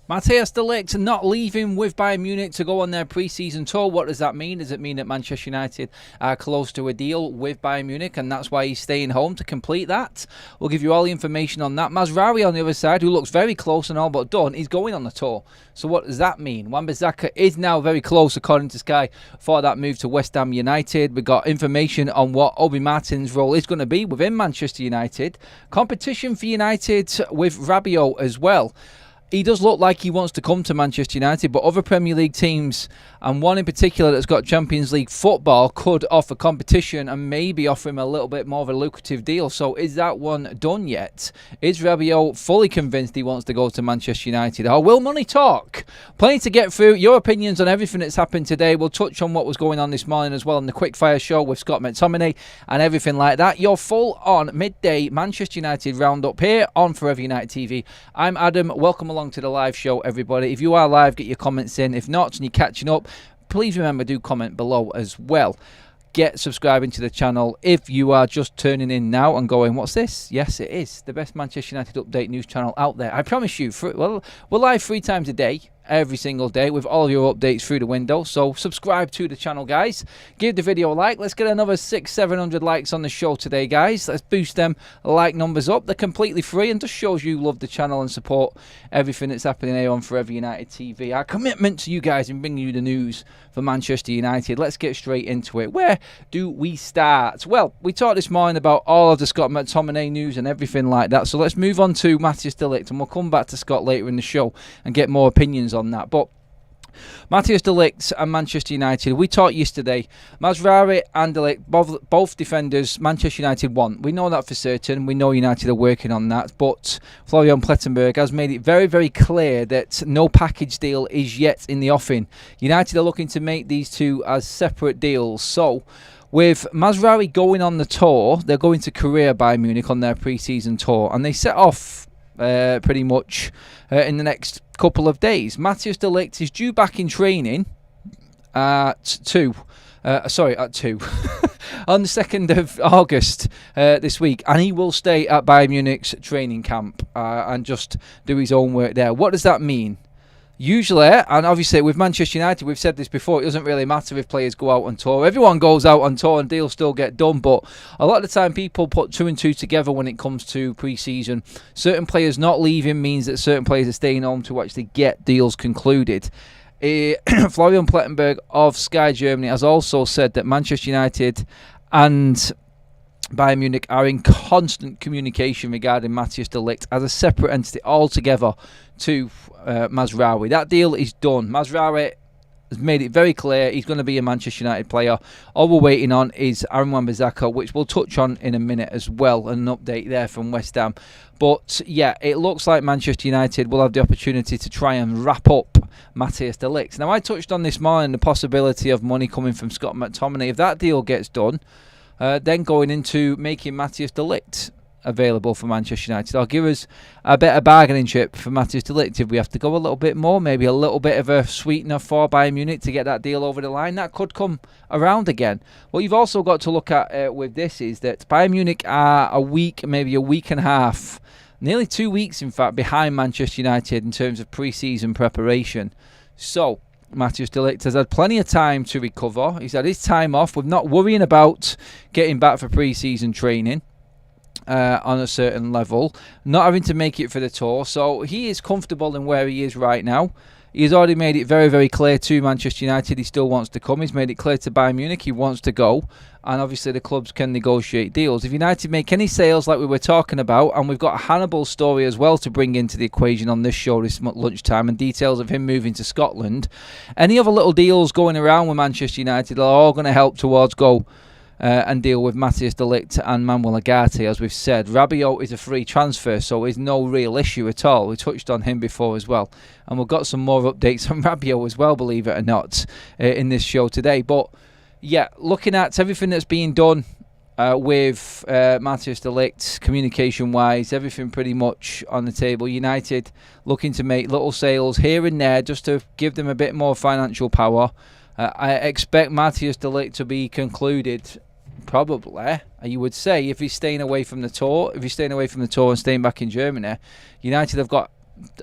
Mathius de Ligt not leaving with Bayern Munich to go on their pre-season tour. What does that mean? Does it mean that Manchester United are close to a deal with Bayern Munich and that's why he's staying home to complete that? We'll give you all the information on that. Mejbri on the other side, who looks very close and all but done, is going on the tour. So what does that mean? Wan-Bissaka is now very close, according to Sky, for that move to West Ham United. We got information on what Obi-Martin's role is going to be within Manchester United. Competition for United with Rabiot as well. He does look like he wants to come to Manchester United, but other Premier League teams, and one in particular that's got Champions League football, could offer competition and maybe offer him a little bit more of a lucrative deal. So is that one done yet? Is Rabiot fully convinced he wants to go to Manchester United? Or will money talk? Plenty to get through. Your opinions on everything that's happened today. We'll touch on what was going on this morning as well in the Quickfire Show with Scott McTominay and everything like that. Your full-on midday Manchester United roundup here on Forever United TV. I'm Adam. Welcome along to the live show, everybody. If you are live, get your comments in. If not and you're catching up, please remember do comment below as well. Get subscribing to the channel if you are just turning in now and going, what's this? Yes, it is the best Manchester United update news channel out there. I promise you, we're live 3 times a day, every single day, with all your updates through the window. So subscribe to the channel, guys. Give the video a like. Let's get another 600-700 likes on the show today, guys. Let's boost them like numbers up. They're completely free and just shows you love the channel and support everything that's happening here on Forever United TV. Our commitment to you guys in bringing you the news for Manchester United. Let's get straight into it. Where do we start? Well, we talked this morning about all of the Scott McTominay news and everything like that. So let's move on to Mathias de Ligt, and we'll come back to Scott later in the show and get more opinions on that. But Mathias de Ligt and Manchester United, we talked yesterday. Mejbri and de Ligt, both defenders Manchester United want. We know that for certain. We know United are working on that. But Florian Plettenberg has made it very, very clear that no package deal is yet in the offing. United are looking to make these two as separate deals. So with Mejbri going on the tour, they're going to Korea Bayern Munich on their pre-season tour. And they set off pretty much in the next couple of days. Mathias de Ligt is due back in training at 2 on the 2nd of August this week, and he will stay at Bayern Munich's training camp and just do his own work there. What does that mean? Usually, and obviously with Manchester United, we've said this before, it doesn't really matter if players go out on tour. Everyone goes out on tour and deals still get done, but a lot of the time people put 2 and 2 together when it comes to pre-season. Certain players not leaving means that certain players are staying home to actually get deals concluded. Florian Plettenberg of Sky Germany has also said that Manchester United and Bayern Munich are in constant communication regarding Mathias de Ligt as a separate entity altogether to Mejbri. That deal is done. Mejbri has made it very clear he's going to be a Manchester United player. All we're waiting on is Wan-Bissaka, which we'll touch on in a minute as well, an update there from West Ham. But yeah, it looks like Manchester United will have the opportunity to try and wrap up Mathias de Ligt. Now, I touched on this morning the possibility of money coming from Scott McTominay. If that deal gets done, then going into making Mathias de Ligt available for Manchester United. I'll give us a better bargaining chip for Mathias de Ligt if we have to go a little bit more, maybe a little bit of a sweetener for Bayern Munich to get that deal over the line. That could come around again. What you've also got to look at with this is that Bayern Munich are a week, maybe a week and a half, nearly 2 weeks in fact, behind Manchester United in terms of pre-season preparation. So Mathias de Ligt has had plenty of time to recover. He's had his time off with not worrying about getting back for pre-season training on a certain level, not having to make it for the tour. So he is comfortable in where he is right now. He's already made it very, very clear to Manchester United he still wants to come. He's made it clear to Bayern Munich he wants to go. And obviously the clubs can negotiate deals. If United make any sales like we were talking about, and we've got a Hannibal story as well to bring into the equation on this show this lunchtime, and details of him moving to Scotland, any other little deals going around with Manchester United are all going to help towards go and deal with Mathias de Ligt and Manuel Ugarte. As we've said, Rabiot is a free transfer, so it's no real issue at all. We touched on him before as well, and we've got some more updates on Rabiot as well, believe it or not, in this show today. But yeah, looking at everything that's being done with Mathias de Ligt, communication-wise, everything pretty much on the table. United looking to make little sales here and there just to give them a bit more financial power. I expect Mathias de Ligt to be concluded probably, you would say, if he's staying away from the tour. If he's staying away from the tour and staying back in Germany, United have got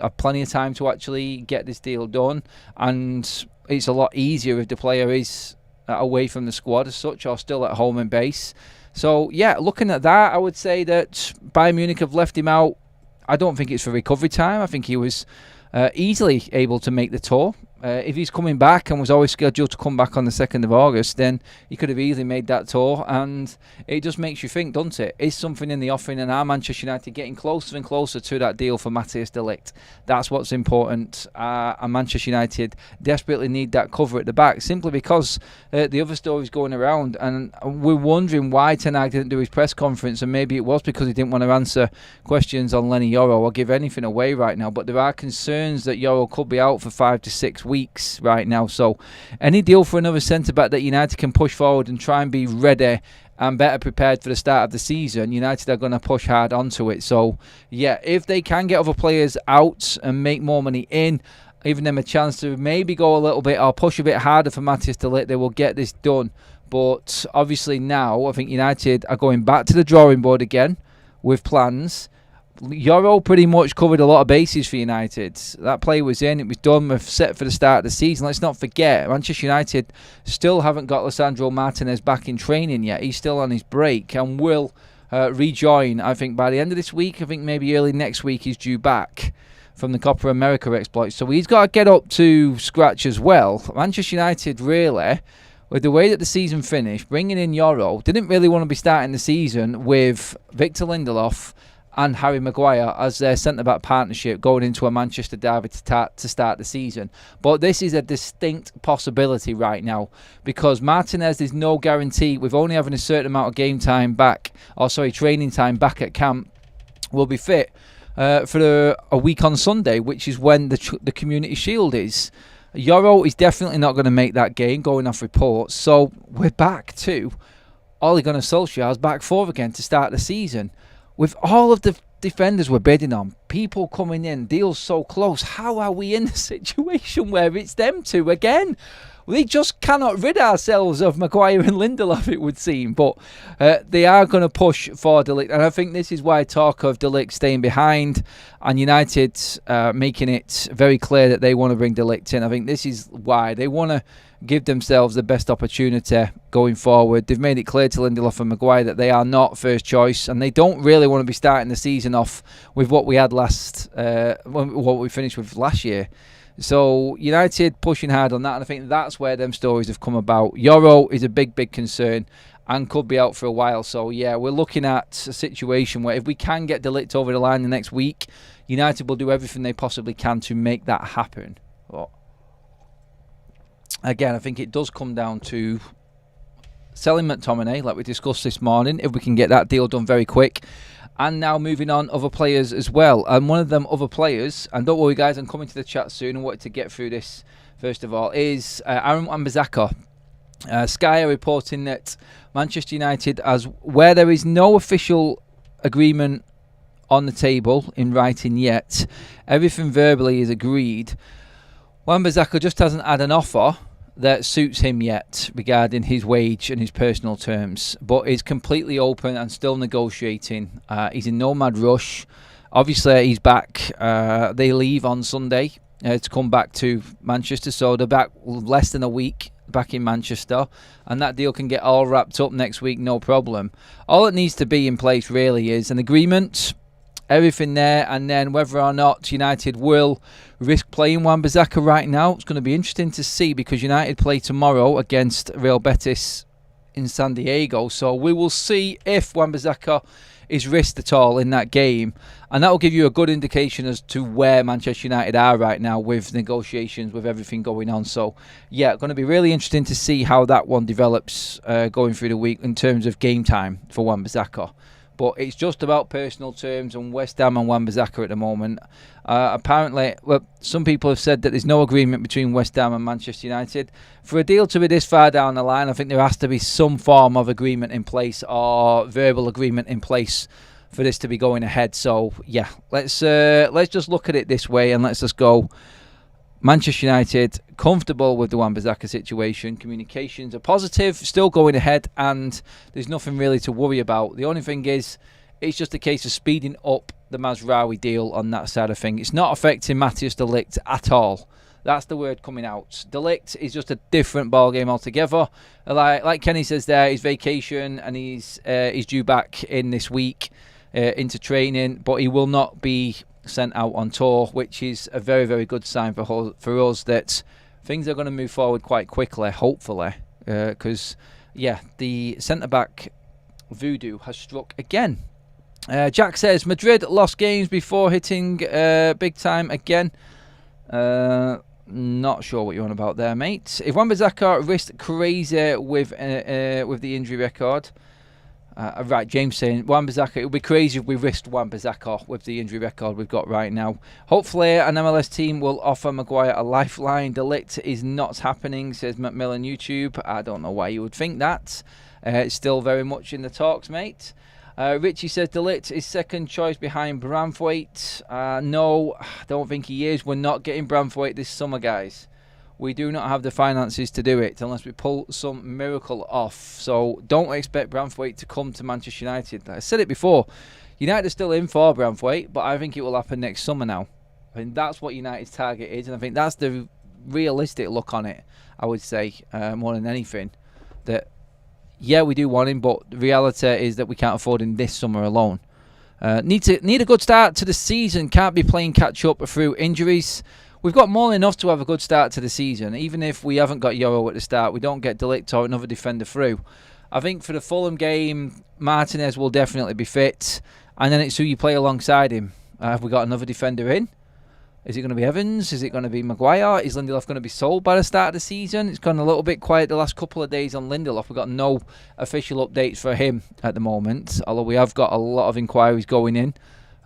have plenty of time to actually get this deal done, and it's a lot easier if the player is away from the squad as such, or still at home and base. So yeah, looking at that, I would say that Bayern Munich have left him out. I don't think it's for recovery time. I think he was easily able to make the tour. If he's coming back and was always scheduled to come back on the 2nd of August, then he could have easily made that tour. And it just makes you think, doesn't it? Is something in the offing, and are Manchester United getting closer and closer to that deal for Matthijs de Ligt? That's what's important. And Manchester United desperately need that cover at the back, simply because the other stories going around, and we're wondering why Ten Hag didn't do his press conference, and maybe it was because he didn't want to answer questions on Lenny Yoro or give anything away right now. But there are concerns that Yoro could be out for 5 to 6 weeks right now. So any deal for another centre-back that United can push forward and try and be ready and better prepared for the start of the season, United are going to push hard onto it. So yeah, if they can get other players out and make more money in, giving them a chance to maybe go a little bit or push a bit harder for Matthijs de Ligt, they will get this done. But obviously now I think United are going back to the drawing board again with plans. Yoro pretty much covered a lot of bases for United. That play was in, it was done, we're set for the start of the season. Let's not forget, Manchester United still haven't got Lisandro Martinez back in training yet. He's still on his break and will rejoin, I think, by the end of this week. I think maybe early next week he's due back from the Copa America exploits. So he's got to get up to scratch as well. Manchester United really, with the way that the season finished, bringing in Yoro, didn't really want to be starting the season with Victor Lindelof and Harry Maguire as their centre-back partnership going into a Manchester derby to start the season. But this is a distinct possibility right now, because Martinez is no guarantee, with only having a certain amount of training time back at camp, will be fit for a week on Sunday, which is when the Community Shield is. Yoro is definitely not going to make that game, going off reports. So we're back to Ole Gunnar Solskjaer's back four again to start the season. With all of the defenders we're bidding on, people coming in, deals so close, how are we in a situation where it's them two again? We just cannot rid ourselves of Maguire and Lindelof, it would seem. But they are going to push for De Ligt. And I think this is why talk of De Ligt staying behind and United making it very clear that they want to bring De Ligt in. I think this is why they want to give themselves the best opportunity going forward. They've made it clear to Lindelof and Maguire that they are not first choice, and they don't really want to be starting the season off with what we had what we finished with last year. So United pushing hard on that, and I think that's where them stories have come about. Yoro is a big concern and could be out for a while. So yeah, we're looking at a situation where if we can get De Ligt over the line the next week, United will do everything they possibly can to make that happen. But again, I think it does come down to selling McTominay, like we discussed this morning, if we can get that deal done very quick. And now moving on, other players as well. And one of them other players, and don't worry guys, I'm coming to the chat soon and wanted to get through this first of all, is Aaron Wan-Bissaka. Sky are reporting that Manchester United, as where there is no official agreement on the table in writing yet, everything verbally is agreed. Wan-Bissaka just hasn't had an offer that suits him yet regarding his wage and his personal terms, but is completely open and still negotiating. He's in no mad rush. Obviously, he's back. They leave on Sunday to come back to Manchester, so they're back less than a week back in Manchester, and that deal can get all wrapped up next week, no problem. All that needs to be in place really is an agreement, everything there, and then whether or not United will risk playing Wan-Bissaka right now. It's going to be interesting to see, because United play tomorrow against Real Betis in San Diego, so we will see if Wan-Bissaka is risked at all in that game, and that will give you a good indication as to where Manchester United are right now with negotiations, with everything going on. So yeah, going to be really interesting to see how that one develops going through the week in terms of game time for Wan-Bissaka. But it's just about personal terms and West Ham and Wan-Bissaka at the moment. Apparently, well, some people have said that there's no agreement between West Ham and Manchester United. For a deal to be this far down the line, I think there has to be some form of agreement in place, or verbal agreement in place, for this to be going ahead. So yeah, let's just look at it this way, and let's just go. Manchester United comfortable with the Wan-Bissaka situation. Communications are positive, still going ahead, and there's nothing really to worry about. The only thing is, it's just a case of speeding up the Mejbri deal on that side of thing. It's not affecting Mathius de Ligt at all. That's the word coming out. De Ligt is just a different ball game altogether. Like Kenny says there, he's vacation and he's due back in this week into training, but he will not be sent out on tour, which is a very, very good sign for us that things are going to move forward quite quickly, hopefully, because, the centre-back voodoo has struck again. Jack says, Madrid lost games before hitting big time again. Not sure what you're on about there, mate. If Wan-Bissaka risked crazy with the injury record... right, James saying Wan-Bissaka, it would be crazy if we risked Wan-Bissaka with the injury record we've got right now. Hopefully an MLS team will offer Maguire a lifeline. De Ligt is not happening, says Macmillan YouTube. I don't know why you would think that. It's still very much in the talks, mate. Richie says De Ligt is second choice behind Branthwaite. No, I don't think he is. We're not getting Branthwaite this summer, guys. We do not have the finances to do it unless we pull some miracle off. So don't expect Branthwaite to come to Manchester United. I said it before. United are still in for Branthwaite, but I think it will happen next summer now. I think that's what United's target is, and I think that's the realistic look on it, I would say, more than anything. That, we do want him, but the reality is that we can't afford him this summer alone. Need a good start to the season. Can't be playing catch-up through injuries. We've got more than enough to have a good start to the season. Even if we haven't got Euro at the start, we don't get De Ligt or another defender through. I think for the Fulham game, Martinez will definitely be fit. And then it's who you play alongside him. Have we got another defender in? Is it going to be Evans? Is it going to be Maguire? Is Lindelof going to be sold by the start of the season? It's gone a little bit quiet the last couple of days on Lindelof. We've got no official updates for him at the moment. Although we have got a lot of inquiries going in.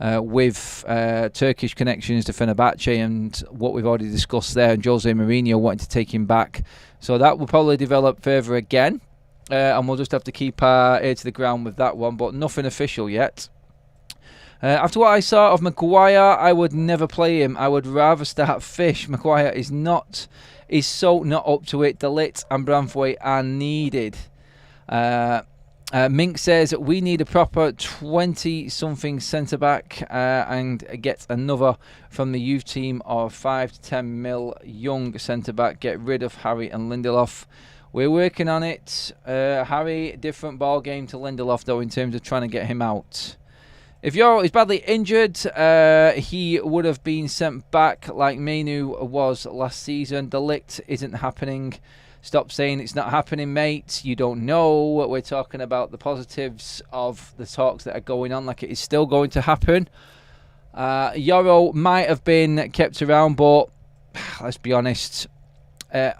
With Turkish connections to Fenerbahce and what we've already discussed there, and Jose Mourinho wanting to take him back. So that will probably develop further again, and we'll just have to keep our ear to the ground with that one, but nothing official yet. After what I saw of Maguire, I would never play him. I would rather start Fish. Maguire is so not up to it. De Ligt and Branthwaite are needed. Mink says we need a proper 20-something centre-back and get another from the youth team or 5 to 10 mil young centre-back. Get rid of Harry and Lindelof. We're working on it. Harry, different ball game to Lindelof though in terms of trying to get him out. If Euro is badly injured, he would have been sent back like Menu was last season. De Ligt isn't happening. Stop saying it's not happening, mate. You don't know. We're talking about the positives of the talks that are going on, like it is still going to happen. Euro might have been kept around, but let's be honest. I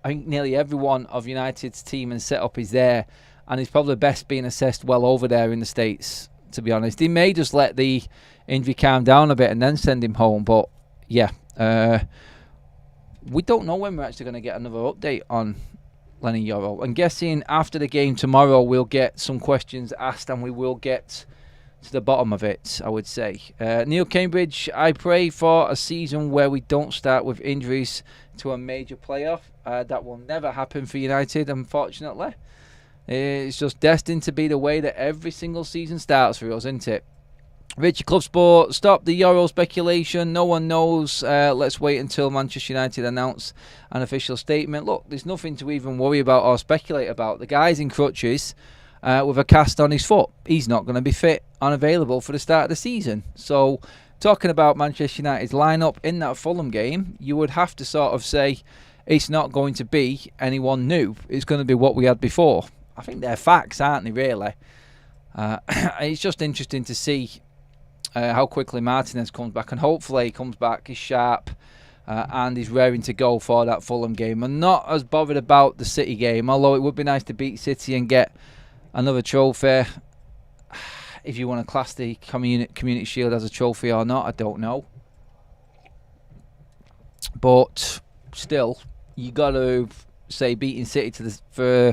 think nearly everyone of United's team and setup is there, and he's probably best being assessed well over there in the States, to be honest. He may just let the injury calm down a bit and then send him home, but yeah. We don't know when we're actually going to get another update on Lenny Yoro. I'm guessing after the game tomorrow we'll get some questions asked and we will get to the bottom of it, I would say. Neil Cambridge, I pray for a season where we don't start with injuries to a major player. That will never happen for United, unfortunately. It's just destined to be the way that every single season starts for us, isn't it? Richie Club Sport, stop the Euro speculation. No one knows. Let's wait until Manchester United announce an official statement. Look, there's nothing to even worry about or speculate about. The guy's in crutches with a cast on his foot. He's not going to be fit, unavailable for the start of the season. So, talking about Manchester United's lineup in that Fulham game, you would have to sort of say it's not going to be anyone new. It's going to be what we had before. I think they're facts, aren't they, really? It's just interesting to see how quickly Martinez comes back, and hopefully he comes back, he's sharp and he's raring to go for that Fulham game. I'm not as bothered about the City game, although it would be nice to beat City and get another trophy. If you want to class the Community Shield as a trophy or not, I don't know. But still, you got to say beating City for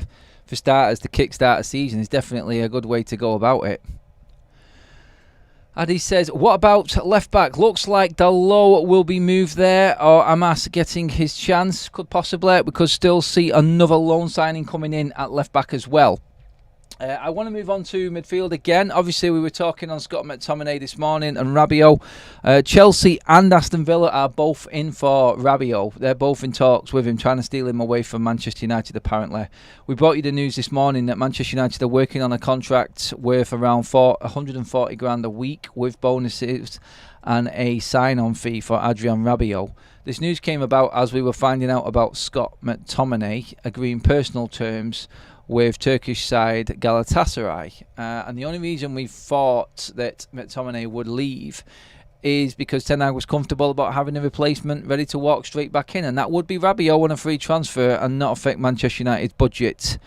starters to kickstart a season is definitely a good way to go about it. Addy says, what about left back? Looks like Dalot will be moved there, or Amas getting his chance. Could possibly. We could still see another loan signing coming in at left back as well. I want to move on to midfield again. Obviously, we were talking on Scott McTominay this morning and Rabiot. Chelsea and Aston Villa are both in for Rabiot. They're both in talks with him, trying to steal him away from Manchester United, apparently. We brought you the news this morning that Manchester United are working on a contract worth around 140 grand a week with bonuses and a sign-on fee for Adrian Rabiot. This news came about as we were finding out about Scott McTominay agreeing personal terms with Turkish side Galatasaray, and the only reason we thought that McTominay would leave is because Ten Hag was comfortable about having a replacement ready to walk straight back in, and that would be Rabiot on a free transfer and not affect Manchester United's budget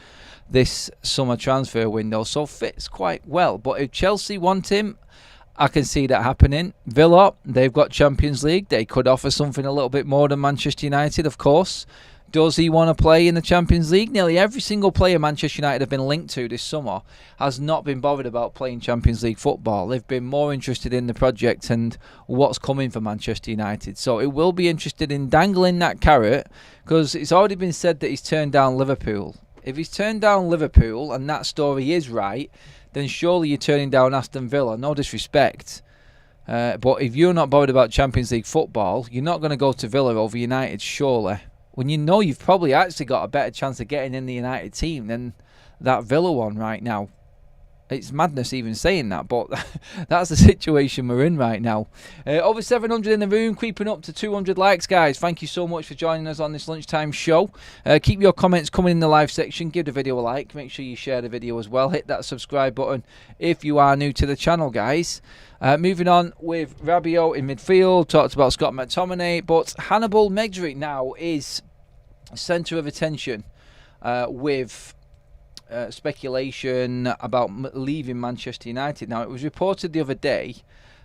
this summer transfer window, so fits quite well. But if Chelsea want him, I can see that happening. Villa, they've got Champions League, they could offer something a little bit more than Manchester United, of course. Does he want to play in the Champions League? Nearly every single player Manchester United have been linked to this summer has not been bothered about playing Champions League football. They've been more interested in the project and what's coming for Manchester United. So it will be interested in dangling that carrot, because it's already been said that he's turned down Liverpool. If he's turned down Liverpool and that story is right, then surely you're turning down Aston Villa. No disrespect. But if you're not bothered about Champions League football, you're not going to go to Villa over United, surely. When you know you've probably actually got a better chance of getting in the United team than that Villa one right now. It's madness even saying that, but that's the situation we're in right now. Over 700 in the room, creeping up to 200 likes, guys. Thank you so much for joining us on this lunchtime show. Keep your comments coming in the live section. Give the video a like. Make sure you share the video as well. Hit that subscribe button if you are new to the channel, guys. Moving on with Rabiot in midfield. Talked about Scott McTominay, but Hannibal Mejbri now is centre of attention with speculation about leaving Manchester United. Now, it was reported the other day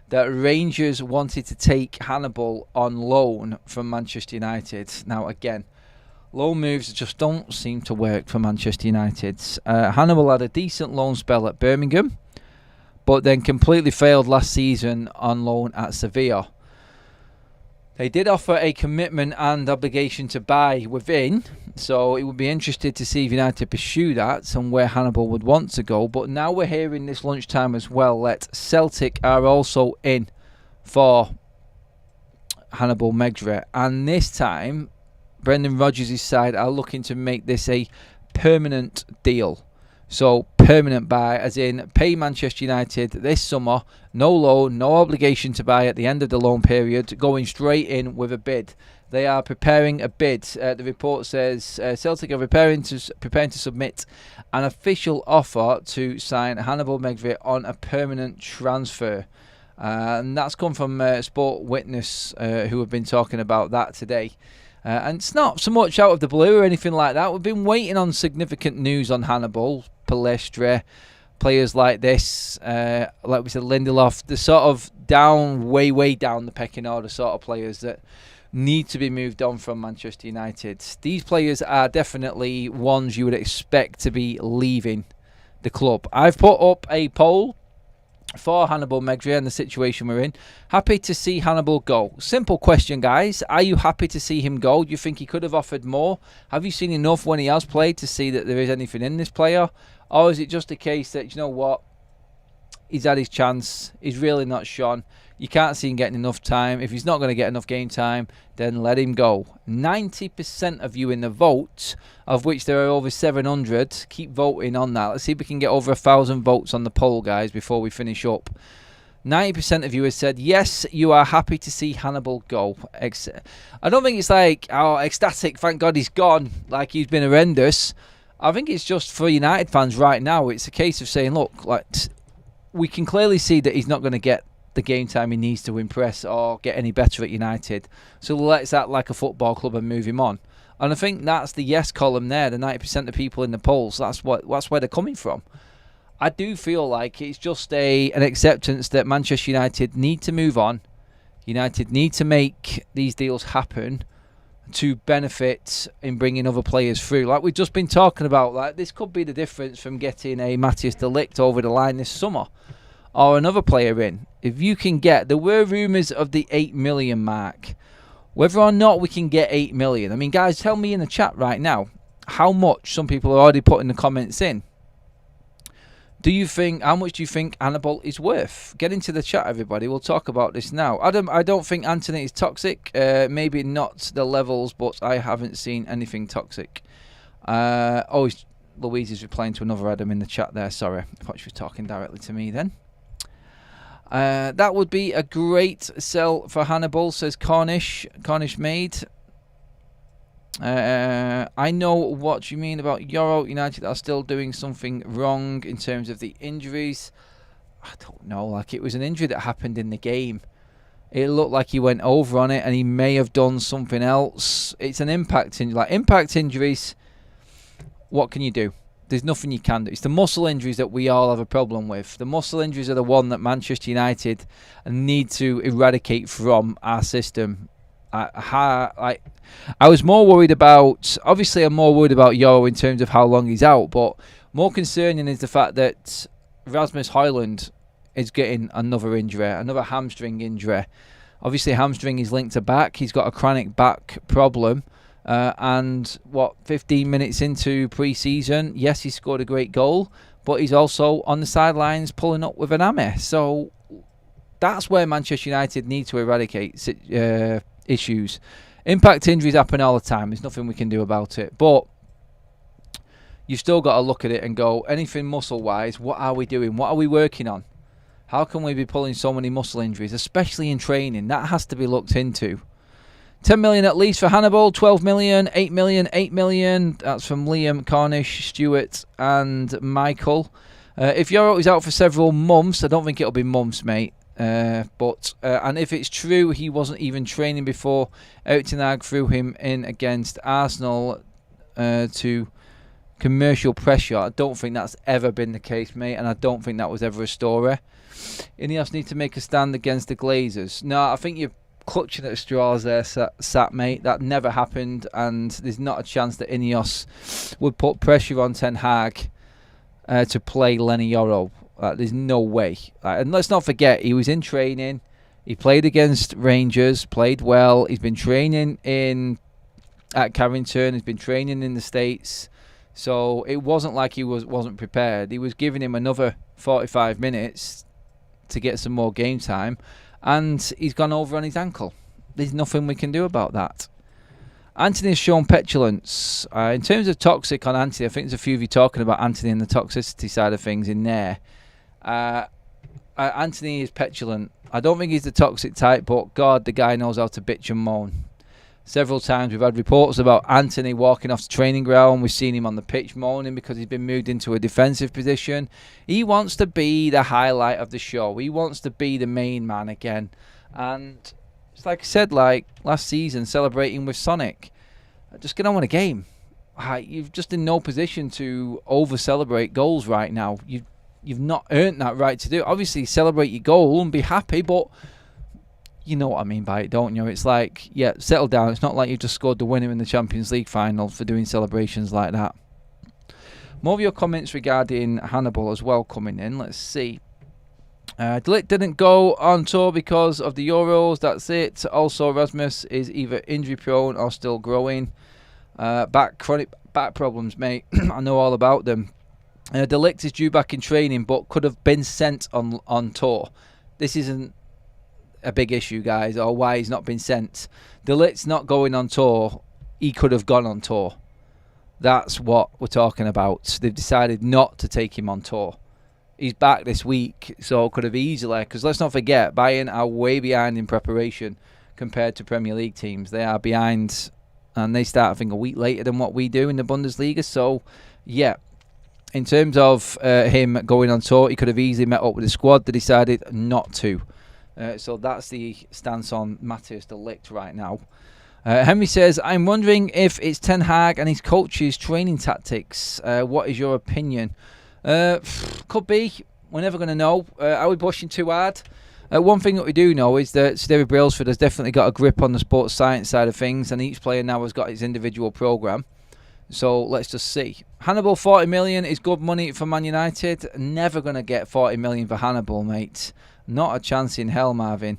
that Rangers wanted to take Hannibal on loan from Manchester United. Now, again, loan moves just don't seem to work for Manchester United. Hannibal had a decent loan spell at Birmingham, but then completely failed last season on loan at Sevilla. They did offer a commitment and obligation to buy within, so it would be interesting to see if United pursue that and where Hannibal would want to go. But now we're hearing this lunchtime as well that Celtic are also in for Hannibal Mejbri, and this time Brendan Rodgers' side are looking to make this a permanent deal. So permanent buy, as in pay Manchester United this summer, no loan, no obligation to buy at the end of the loan period, going straight in with a bid. They are preparing a bid. The report says Celtic are preparing to submit an official offer to sign Hannibal Mejbri on a permanent transfer. And that's come from Sport Witness, who have been talking about that today. And it's not so much out of the blue or anything like that. We've been waiting on significant news on Hannibal, Palestra, players like this, like we said, Lindelof, the sort of down, way down the pecking order sort of players that need to be moved on from Manchester United. These players are definitely ones you would expect to be leaving the club. I've put up a poll for Hannibal Mejbri and the situation we're in. Happy to see Hannibal go? Simple question, guys. Are you happy to see him go? Do you think he could have offered more? Have you seen enough when he has played to see that there is anything in this player? Or is it just a case that, you know what, he's had his chance, he's really not shone, you can't see him getting enough time. If he's not going to get enough game time, then let him go. 90% of you in the vote, of which there are over 700, keep voting on that. Let's see if we can get over 1,000 votes on the poll, guys, before we finish up. 90% of you have said, yes, you are happy to see Hannibal go. I don't think it's like, oh, ecstatic, thank God he's gone, like he's been horrendous. I think it's just for United fans right now, it's a case of saying, look, like, we can clearly see that he's not going to get the game time he needs to impress or get any better at United. So let's act like a football club and move him on. And I think that's the yes column there, the 90% of people in the polls. That's where they're coming from. I do feel like it's just an acceptance that Manchester United need to move on. United need to make these deals happen to benefit in bringing other players through. Like we've just been talking about, like this could be the difference from getting a Mathius Ligt over the line this summer or another player in. If you can get, there were rumours of the 8 million mark. Whether or not we can get 8 million. I mean, guys, tell me in the chat right now how much. Some people are already putting the comments in. How much do you think Hannibal is worth? Get into the chat, everybody. We'll talk about this now. Adam, I don't think Anthony is toxic. Maybe not the levels, but I haven't seen anything toxic. Louise is replying to another Adam in the chat there. Sorry, I thought she was talking directly to me then. That would be a great sell for Hannibal, says Cornish Maid. I know what you mean about Euro. United are still doing something wrong in terms of the injuries. I don't know, like it was an injury that happened in the game. It looked like he went over on it and he may have done something else. It's an impact injury. Like impact injuries, what can you do? There's nothing you can do. It's the muscle injuries that we all have a problem with. The muscle injuries are the one that Manchester United need to eradicate from our system. I was more worried about, obviously I'm more worried about Euro in terms of how long he's out, but more concerning is the fact that Rasmus Højlund is getting another injury, another hamstring injury. Obviously hamstring is linked to back. He's got a chronic back problem. And 15 minutes into pre-season, yes, he scored a great goal, but he's also on the sidelines pulling up with an hammy. So that's where Manchester United need to eradicate issues. Impact injuries happen all the time. There's nothing we can do about it. But you've still got to look at it and go, anything muscle-wise, what are we doing? What are we working on? How can we be pulling so many muscle injuries, especially in training? That has to be looked into. 10 million at least for Hannibal, 12 million, 8 million, 8 million. That's from Liam, Cornish, Stewart and Michael. If Euro is out for several months, I don't think it'll be months, mate. And if it's true he wasn't even training before Erik ten Hag threw him in against Arsenal to commercial pressure, I don't think that's ever been the case, mate, and I don't think that was ever a story. Ineos need to make a stand against the Glazers. No, I think you're clutching at straws there, Sat, mate. That never happened, and there's not a chance that Ineos would put pressure on Ten Hag to play Lenny Yoro. There's no way. And let's not forget, he was in training. He played against Rangers, played well. He's been training at Carrington. He's been training in the States. So it wasn't like he wasn't prepared. He was giving him another 45 minutes to get some more game time. And he's gone over on his ankle. There's nothing we can do about that. Anthony has shown petulance. In terms of toxic on Anthony, I think there's a few of you talking about Anthony and the toxicity side of things in there. Anthony is petulant. I don't think he's the toxic type, but God, the guy knows how to bitch and moan. Several times we've had reports about Anthony walking off the training ground. We've seen him on the pitch moaning because he's been moved into a defensive position. He wants to be the highlight of the show. He wants to be the main man again. And it's like I said, like last season, celebrating with Sonic. Just get on with the game. You're just in no position to over-celebrate goals right now. You've not earned that right to do it. Obviously, celebrate your goal and be happy, but you know what I mean by it, don't you? It's like, yeah, settle down. It's not like you just scored the winner in the Champions League final for doing celebrations like that. More of your comments regarding Hannibal as well coming in. Let's see. Ligt didn't go on tour because of the Euros. That's it. Also, Rasmus is either injury prone or still growing. Chronic back problems, mate. I know all about them. Ligt is due back in training, but could have been sent on tour. This isn't a big issue, guys, or why he's not been sent. Ligt's not going on tour. He could have gone on tour. That's what we're talking about. They've decided not to take him on tour. He's back this week, so could have easily, because let's not forget, Bayern are way behind in preparation compared to Premier League teams. They are behind, and they start, I think, a week later than what we do in the Bundesliga. So, yeah, in terms of him going on tour, he could have easily met up with the squad. They decided not to. So that's the stance on Mathius de Ligt right now. Henry says, I'm wondering if it's Ten Hag and his coach's training tactics. What is your opinion? Could be. We're never going to know. Are we pushing too hard? One thing that we do know is that David Brailsford has definitely got a grip on the sports science side of things, and each player now has got his individual programme. So let's just see. Hannibal, 40 million is good money for Man United. Never going to get 40 million for Hannibal, mate. Not a chance in hell, Marvin.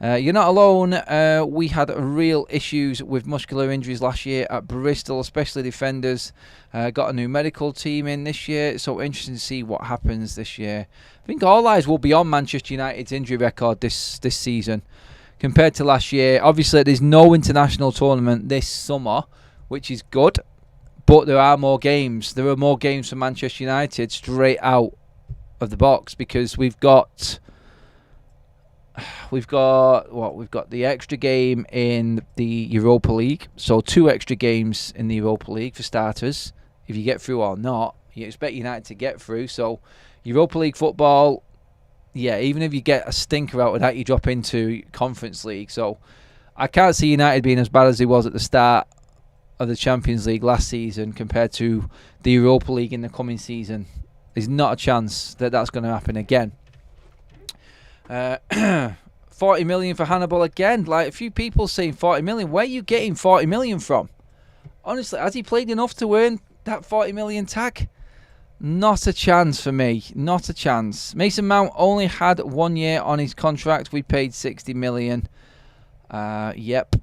You're not alone. We had real issues with muscular injuries last year at Bristol, especially defenders. Got a new medical team in this year, so interesting to see what happens this year. I think all eyes will be on Manchester United's injury record this season compared to last year. Obviously, there's no international tournament this summer, which is good, but there are more games. There are more games for Manchester United straight out of the box because we've got the extra game in the Europa League, so 2 extra games in the Europa League for starters. If you get through or not, you expect United to get through. So Europa League football, yeah, even if you get a stinker out of that, you drop into Conference League. So I can't see United being as bad as he was at the start of the Champions League last season compared to the Europa League in the coming season. There's not a chance that that's going to happen again. 40 million for Hannibal again. Like, a few people saying 40 million. Where are you getting 40 million from? Honestly, has he played enough to earn that 40 million tag? Not a chance for me. Not a chance. Mason Mount only had 1 year on his contract. We paid 60 million. Yep.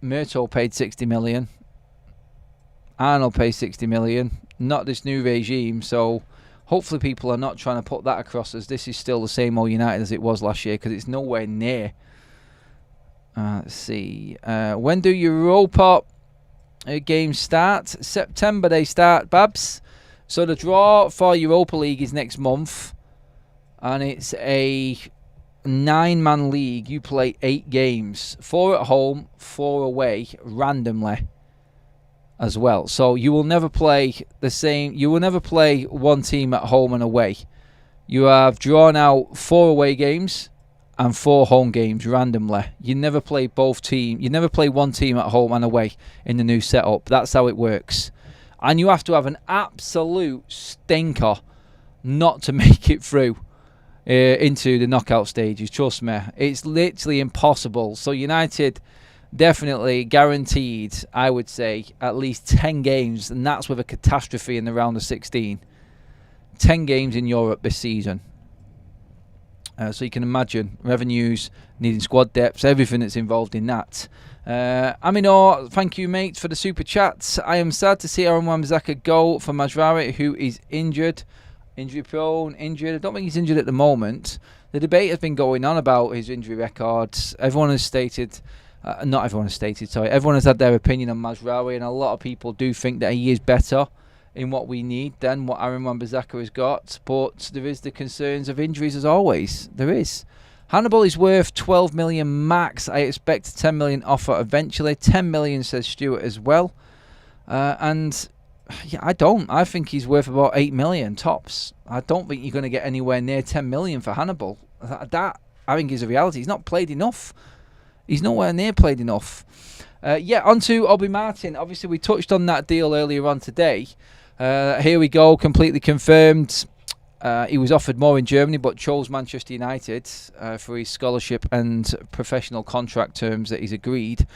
Myrtle paid 60 million. Arnold paid 60 million. Not this new regime, so hopefully people are not trying to put that across as this is still the same old United as it was last year, because it's nowhere near. Let's see. When do Europa games start? September they start, Babs. So the draw for Europa League is next month, and it's a 9-man league. You play 8 games, 4 at home, 4 away, randomly as well. So you will never play the same. You will never play one team at home and away. You have drawn out 4 away games and 4 home games randomly. You never play both teams. You never play one team at home and away in the new setup. That's how it works. And you have to have an absolute stinker not to make it through into the knockout stages. Trust me, it's literally impossible. So United definitely guaranteed, I would say, at least 10 games, and that's with a catastrophe in the round of 16. 10 games in Europe this season. So you can imagine revenues, needing squad depths, everything that's involved in that. Aminor, thank you, mate, for the super chats. I am sad to see Wan-Bissaka go for Mejbri, who is injured. Injury prone, injured. I don't think he's injured at the moment. The debate has been going on about his injury records. Everyone has stated... everyone has had their opinion on Mejbri, and a lot of people do think that he is better in what we need than what Aaron Wan-Bissaka has got. But there is the concerns of injuries, as always. There is. Hannibal is worth 12 million max. I expect a 10 million offer eventually. 10 million, says Stuart as well. And yeah, I don't. I think he's worth about 8 million tops. I don't think you're going to get anywhere near 10 million for Hannibal. That I think is a reality. He's not played enough. He's nowhere near played enough. On to Obi-Martin. Obviously, we touched on that deal earlier on today. Here we go, completely confirmed. He was offered more in Germany, but chose Manchester United for his scholarship and professional contract terms that he's agreed.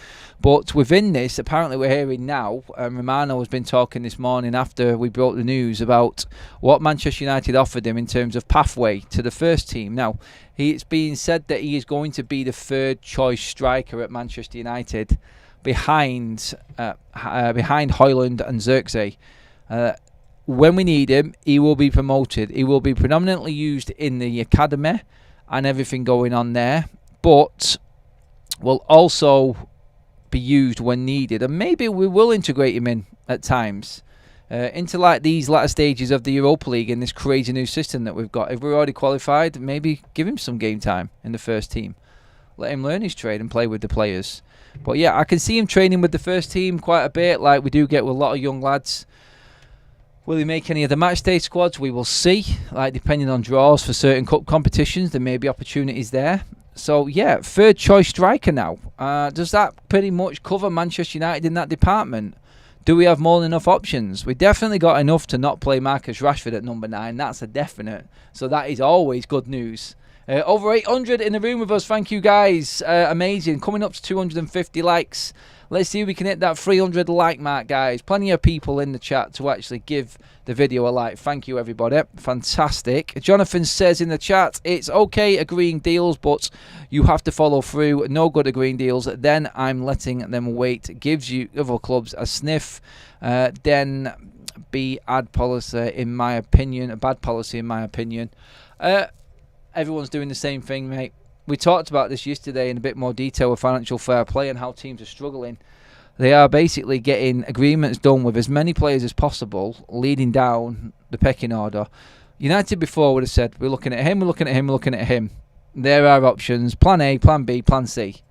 But within this, apparently we're hearing now, Romano has been talking this morning after we brought the news about what Manchester United offered him in terms of pathway to the first team. Now, it's being said that he is going to be the third choice striker at Manchester United behind Højlund and Xerxes. When we need him, he will be promoted. He will be predominantly used in the academy and everything going on there, but will also be used when needed. And maybe we will integrate him in at times into like these latter stages of the Europa League in this crazy new system that we've got. If we're already qualified, maybe give him some game time in the first team. Let him learn his trade and play with the players. But yeah, I can see him training with the first team quite a bit, like we do get with a lot of young lads. Will he make any of the match day squads? We will see. Like, depending on draws for certain cup competitions, there may be opportunities there. So yeah, third choice striker now. Does that pretty much cover Manchester United in that department? Do we have more than enough options? We definitely got enough to not play Marcus Rashford at number 9. That's a definite. So that is always good news. Over 800 in the room with us. Thank you, guys. Amazing. Coming up to 250 likes. Let's see if we can hit that 300 like mark, guys. Plenty of people in the chat to actually give the video a like. Thank you, everybody. Fantastic. Jonathan says in the chat, it's okay agreeing deals, but you have to follow through. No good agreeing deals. Then I'm letting them wait. Gives you other clubs a sniff. Then be ad policy, in my opinion. A bad policy, in my opinion. Everyone's doing the same thing, mate. We talked about this yesterday in a bit more detail with financial fair play and how teams are struggling. They are basically getting agreements done with as many players as possible, leading down the pecking order. United before would have said, we're looking at him, we're looking at him, we're looking at him. There are options, plan A, plan B, plan C.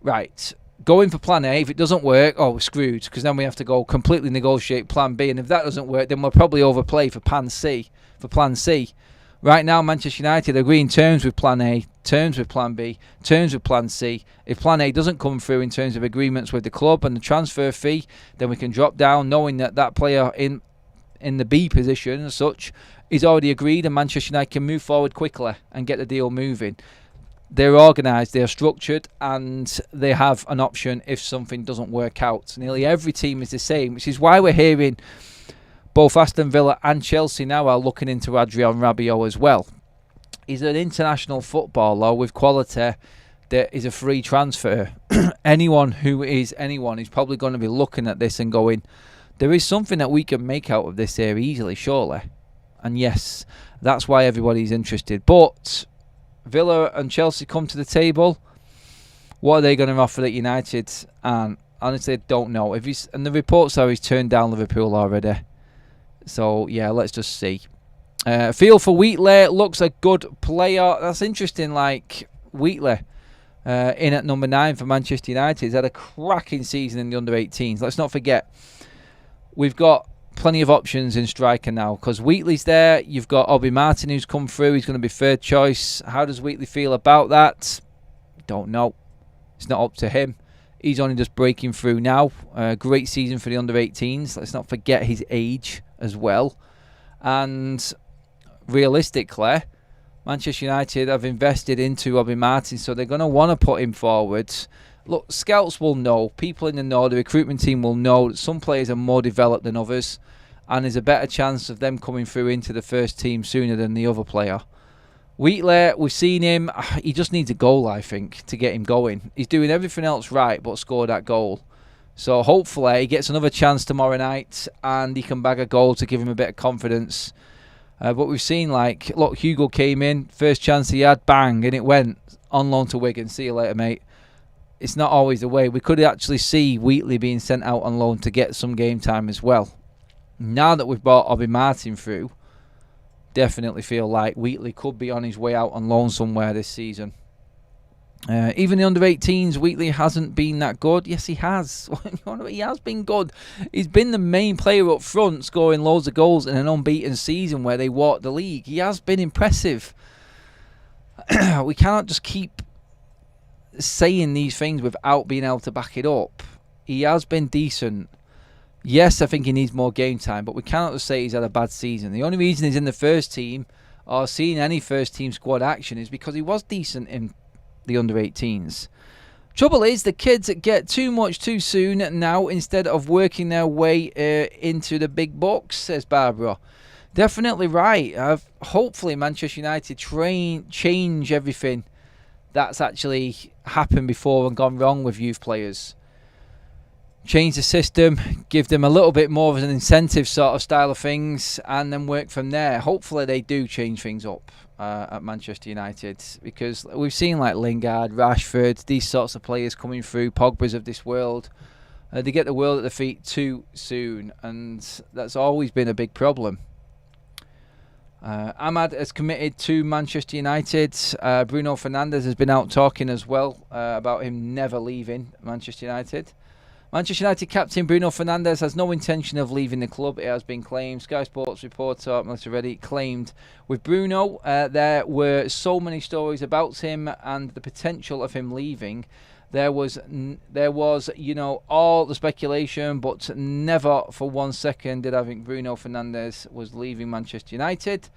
Right, going for plan A, if it doesn't work, oh, we're screwed, because then we have to go completely negotiate plan B, and if that doesn't work, then we'll probably overplay for plan C. Right now, Manchester United are agreeing terms with plan A, terms with plan B, terms with plan C. If plan A doesn't come through in terms of agreements with the club and the transfer fee, then we can drop down knowing that that player in the B position as such is already agreed, and Manchester United can move forward quickly and get the deal moving. They're organised, they're structured, and they have an option if something doesn't work out. Nearly every team is the same, which is why we're hearing both Aston Villa and Chelsea now are looking into Adrian Rabiot as well. He's an international footballer with quality that is a free transfer. Anyone who is anyone is probably going to be looking at this and going, there is something that we can make out of this here easily, surely. And yes, that's why everybody's interested. But Villa and Chelsea come to the table. What are they going to offer at United? And honestly, I don't know. And the reports are he's turned down Liverpool already. So, yeah, let's just see. Feel for Wheatley. Looks a good player. That's interesting, like, Wheatley in at number 9 for Manchester United. He's had a cracking season in the under-18s. Let's not forget, we've got plenty of options in striker now, because Wheatley's there. You've got Obi-Martin who's come through. He's going to be third choice. How does Wheatley feel about that? Don't know. It's not up to him. He's only just breaking through now. Great season for the under-18s. Let's not forget his age as well. And realistically, Manchester United have invested into Obi-Martin, so they're going to want to put him forward. Look, scouts will know, people in the know, the recruitment team will know that some players are more developed than others, and there's a better chance of them coming through into the first team sooner than the other player. Wheatley, we've seen him. He just needs a goal, I think, to get him going. He's doing everything else right, but scored that goal. So hopefully he gets another chance tomorrow night and he can bag a goal to give him a bit of confidence. But we've seen, like, look, Hugo came in, first chance he had, bang, and it went on loan to Wigan. See you later, mate. It's not always the way. We could actually see Wheatley being sent out on loan to get some game time as well. Now that we've brought Obi-Martin through, definitely feel like Wheatley could be on his way out on loan somewhere this season. Even the under-18s, Wheatley hasn't been that good. Yes, he has. He has been good. He's been the main player up front, scoring loads of goals in an unbeaten season where they walked the league. He has been impressive. We cannot just keep saying these things without being able to back it up. He has been decent. Yes, I think he needs more game time, but we cannot just say he's had a bad season. The only reason he's in the first team or seeing any first team squad action is because he was decent in the under-18s. Trouble is, the kids get too much too soon now instead of working their way into the big bucks, says Barbara. Definitely right. Hopefully Manchester United change everything that's actually happened before and gone wrong with youth players. Change the system, give them a little bit more of an incentive sort of style of things, and then work from there. Hopefully they do change things up at Manchester United, because we've seen like Lingard, Rashford, these sorts of players coming through, Pogba's of this world. They get the world at their feet too soon, and that's always been a big problem. Ahmad has committed to Manchester United. Bruno Fernandes has been out talking as well about him never leaving Manchester United. Manchester United captain Bruno Fernandes has no intention of leaving the club, it has been claimed. Sky Sports reporter Melissa Reddy claimed with Bruno there were so many stories about him and the potential of him leaving. There was, you know, all the speculation, but never for 1 second did I think Bruno Fernandes was leaving Manchester United.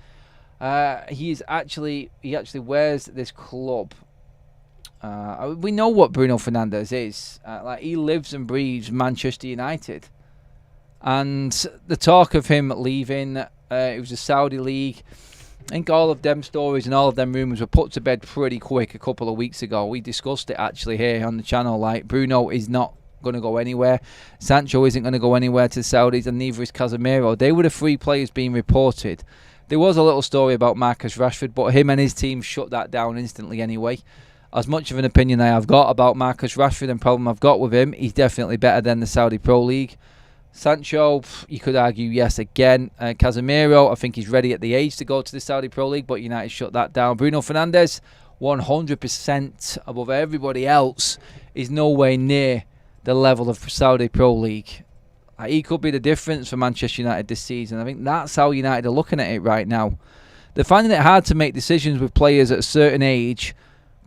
He actually wears this club. We know what Bruno Fernandes is. Like, he lives and breathes Manchester United. And the talk of him leaving, it was a Saudi league. I think all of them stories and all of them rumours were put to bed pretty quick a couple of weeks ago. We discussed it actually here on the channel. Like, Bruno is not going to go anywhere. Sancho isn't going to go anywhere to the Saudis, and neither is Casemiro. They were the three players being reported. There was a little story about Marcus Rashford, but him and his team shut that down instantly anyway. As much of an opinion I have got about Marcus Rashford and problem I've got with him, he's definitely better than the Saudi Pro League. Sancho, you could argue yes again. Casemiro, I think he's ready at the age to go to the Saudi Pro League, but United shut that down. Bruno Fernandes, 100% above everybody else, is nowhere near the level of Saudi Pro League. He could be the difference for Manchester United this season. I think that's how United are looking at it right now. They're finding it hard to make decisions with players at a certain age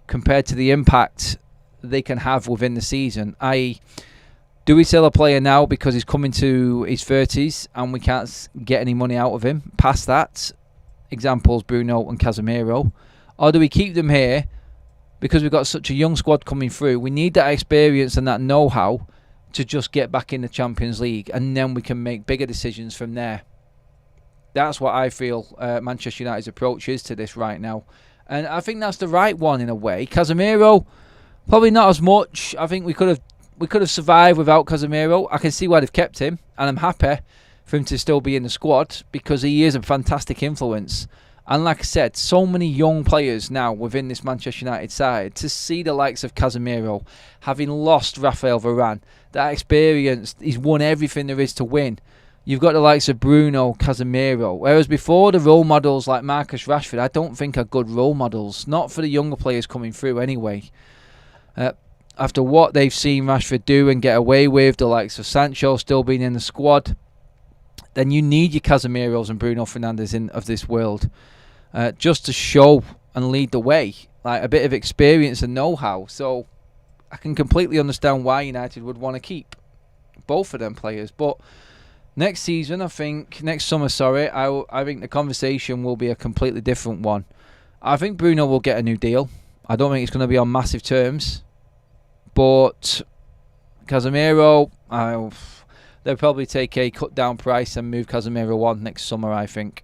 compared to the impact they can have within the season. I.e., do we sell a player now because he's coming to his 30s and we can't get any money out of him past that? Examples, Bruno and Casemiro. Or do we keep them here because we've got such a young squad coming through? We need that experience and that know-how to just get back in the Champions League, and then we can make bigger decisions from there. That's what I feel Manchester United's approach is to this right now. And I think that's the right one in a way. Casemiro, probably not as much. I think we could have survived without Casemiro. I can see why they've kept him, and I'm happy for him to still be in the squad because he is a fantastic influence. And like I said, so many young players now within this Manchester United side. To see the likes of Casemiro, having lost Raphael Varane, that experience, he's won everything there is to win. You've got the likes of Bruno, Casemiro. Whereas before, the role models like Marcus Rashford, I don't think are good role models. Not for the younger players coming through anyway. After what they've seen Rashford do and get away with, the likes of Sancho still being in the squad, then you need your Casemiros and Bruno Fernandes of this world. Just to show and lead the way, like a bit of experience and know-how. So I can completely understand why United would want to keep both of them players. But next season, next summer, I think the conversation will be a completely different one. I think Bruno will get a new deal. I don't think it's going to be on massive terms. But Casemiro, they'll probably take a cut-down price and move Casemiro on next summer, I think.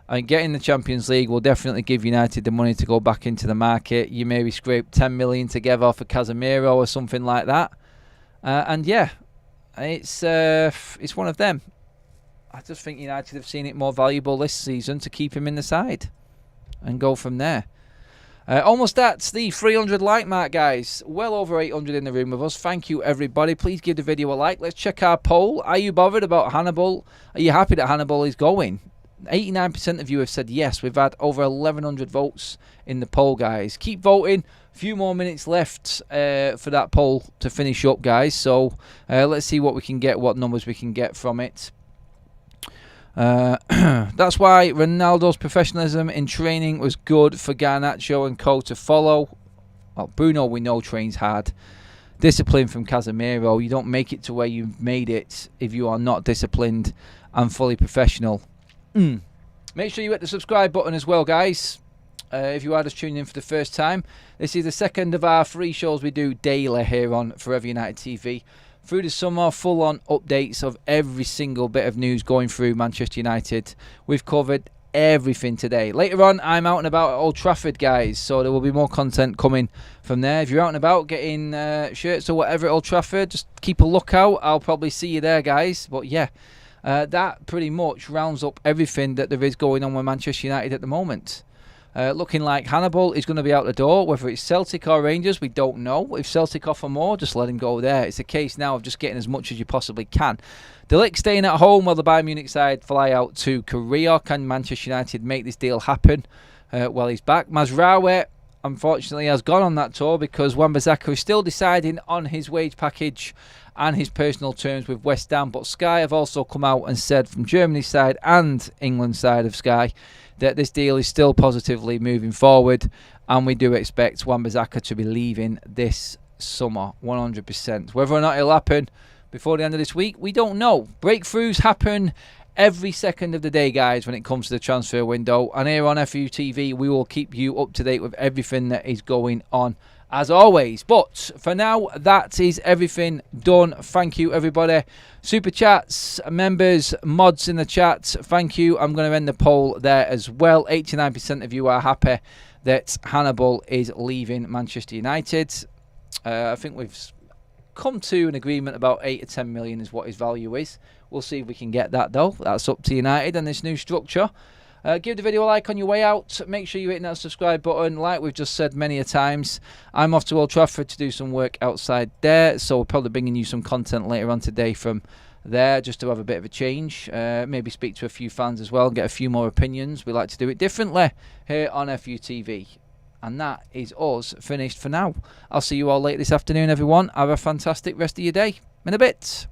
And getting the Champions League will definitely give United the money to go back into the market. You maybe scrape 10 million together for Casemiro or something like that. And yeah, it's one of them. I just think United have seen it more valuable this season to keep him in the side and go from there. Almost at the 300 like mark, guys. Well over 800 in the room with us. Thank you, everybody. Please give the video a like. Let's check our poll. Are you bothered about Hannibal? Are you happy that Hannibal is going? 89% of you have said yes. We've had over 1,100 votes in the poll, guys. Keep voting. A few more minutes left for that poll to finish up, guys. So let's see what we can get, what numbers we can get from it. That's why Ronaldo's professionalism in training was good for Garnacho and co to follow. Well, Bruno, we know, trains hard. Discipline from Casemiro. You don't make it to where you've made it if you are not disciplined and fully professional. Make sure you hit the subscribe button as well, guys. If you are just tuning in for the first time, this is the second of our 3 shows we do daily here on Forever United TV. Through the summer, full-on updates of every single bit of news going through Manchester United. We've covered everything today. Later on, I'm out and about at Old Trafford, guys, so there will be more content coming from there. If you're out and about getting shirts or whatever at Old Trafford, just keep a lookout. I'll probably see you there, guys. But yeah, that pretty much rounds up everything that there is going on with Manchester United at the moment. Looking like Hannibal is going to be out the door. Whether it's Celtic or Rangers, we don't know. If Celtic offer more, just let him go there. It's a case now of just getting as much as you possibly can. The Ligt staying at home while the Bayern Munich side fly out to Korea. Can Manchester United make this deal happen while he's back? Mazraoui, unfortunately, has gone on that tour because Wan-Bissaka is still deciding on his wage package and his personal terms with West Ham. But Sky have also come out and said from Germany's side and England's side of Sky that this deal is still positively moving forward, and we do expect Wan-Bissaka to be leaving this summer 100%. Whether or not it'll happen before the end of this week, we don't know. Breakthroughs happen every second of the day, guys, when it comes to the transfer window. And here on FUTV, we will keep you up to date with everything that is going on, as always. But for now, that is everything done. Thank you, everybody. Super chats, members, mods in the chat, thank you. I'm going to end the poll there as well. 89% of you are happy that Hannibal is leaving Manchester United. I think we've come to an agreement about 8 or 10 million is what his value is. We'll see if we can get that, though. That's up to United and this new structure. Give the video a like on your way out. Make sure you're hitting that subscribe button. Like we've just said many a times, I'm off to Old Trafford to do some work outside there. So we're probably bringing you some content later on today from there, just to have a bit of a change. Maybe speak to a few fans as well and get a few more opinions. We like to do it differently here on FUTV. And that is us finished for now. I'll see you all later this afternoon, everyone. Have a fantastic rest of your day. In a bit.